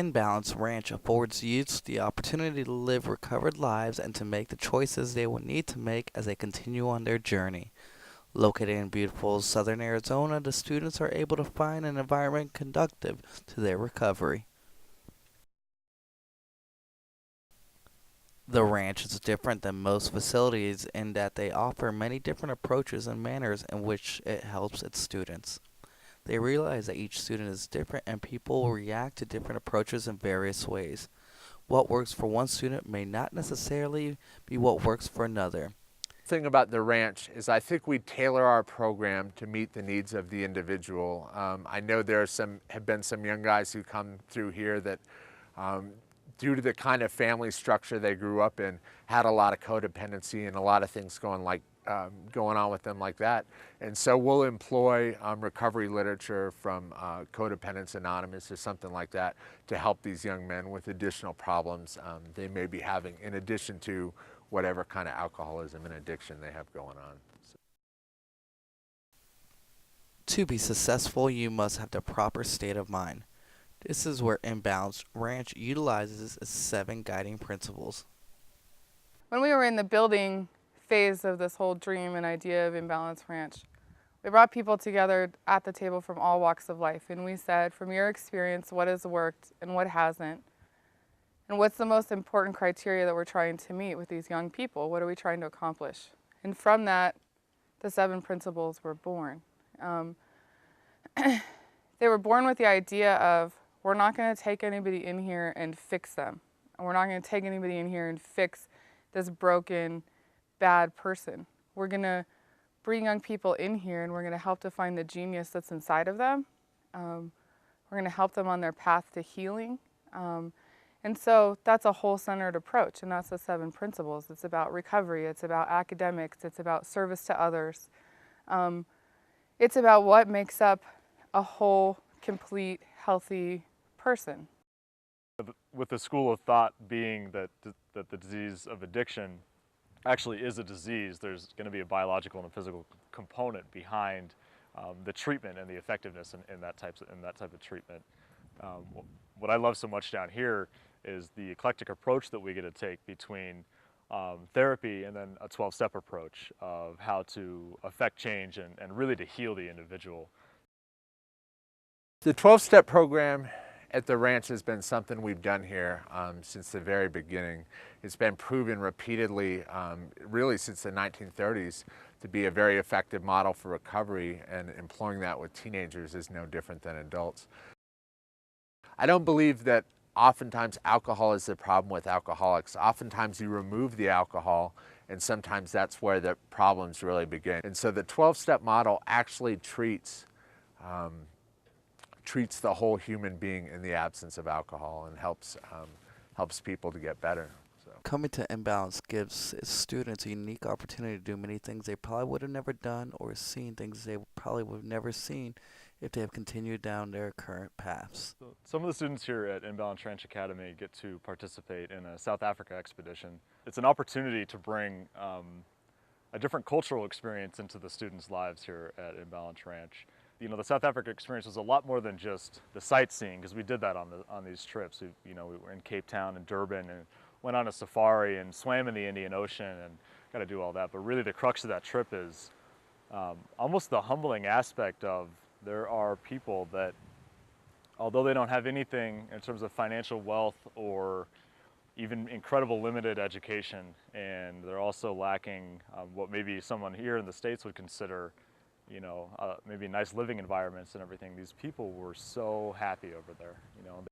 Imbalance Ranch affords youths the opportunity to live recovered lives and to make the choices they will need to make as they continue on their journey. Located in beautiful southern Arizona, the students are able to find an environment conducive to their recovery. The ranch is different than most facilities in that they offer many different approaches and manners in which it helps its students. They realize that each student is different and people will react to different approaches in various ways. What works for one student may not necessarily be what works for another. Thing about the ranch is I think we tailor our program to meet the needs of the individual. I know have been some young guys who come through here that due to the kind of family structure they grew up in, had a lot of codependency and a lot of things going on with them like that. And so we'll employ recovery literature from Codependence Anonymous or something like that to help these young men with additional problems they may be having in addition to whatever kind of alcoholism and addiction they have going on. To be successful, you must have the proper state of mind. This is where Imbalance Ranch utilizes its 7 guiding principles. When we were in the building phase of this whole dream and idea of Imbalance Ranch, we brought people together at the table from all walks of life, and we said, from your experience, what has worked and what hasn't? And what's the most important criteria that we're trying to meet with these young people? What are we trying to accomplish? And from that, the 7 principles were born. They were born with the idea of, we're not going to take anybody in here and fix them. We're not going to take anybody in here and fix this broken, bad person. We're going to bring young people in here and we're going to help to find the genius that's inside of them. We're going to help them on their path to healing. And so that's a whole-centered approach, and that's the 7 principles. It's about recovery, it's about academics, it's about service to others. It's about what makes up a whole, complete, healthy person. With the school of thought being that the disease of addiction actually is a disease, there's going to be a biological and a physical component behind the treatment and the effectiveness in that type of treatment. What I love so much down here is the eclectic approach that we get to take between therapy and then a 12-step approach of how to affect change and really to heal the individual. The 12-step program at the ranch has been something we've done here since the very beginning. It's been proven repeatedly, really since the 1930s, to be a very effective model for recovery, and employing that with teenagers is no different than adults. I don't believe that oftentimes alcohol is the problem with alcoholics. Oftentimes you remove the alcohol, and sometimes that's where the problems really begin. And so the 12-step model actually treats the whole human being in the absence of alcohol and helps people to get better. Coming to Imbalance gives its students a unique opportunity to do many things they probably would have never done, or seen things they probably would have never seen if they have continued down their current paths. So some of the students here at Imbalance Ranch Academy get to participate in a South Africa expedition. It's an opportunity to bring a different cultural experience into the students' lives here at Imbalance Ranch. You know, the South Africa experience was a lot more than just the sightseeing, because we did that on these trips. We were in Cape Town and Durban and went on a safari and swam in the Indian Ocean and got to do all that. But really the crux of that trip is almost the humbling aspect of, there are people that, although they don't have anything in terms of financial wealth or even incredible limited education, and they're also lacking what maybe someone here in the States would consider, maybe nice living environments and everything. These people were so happy over there,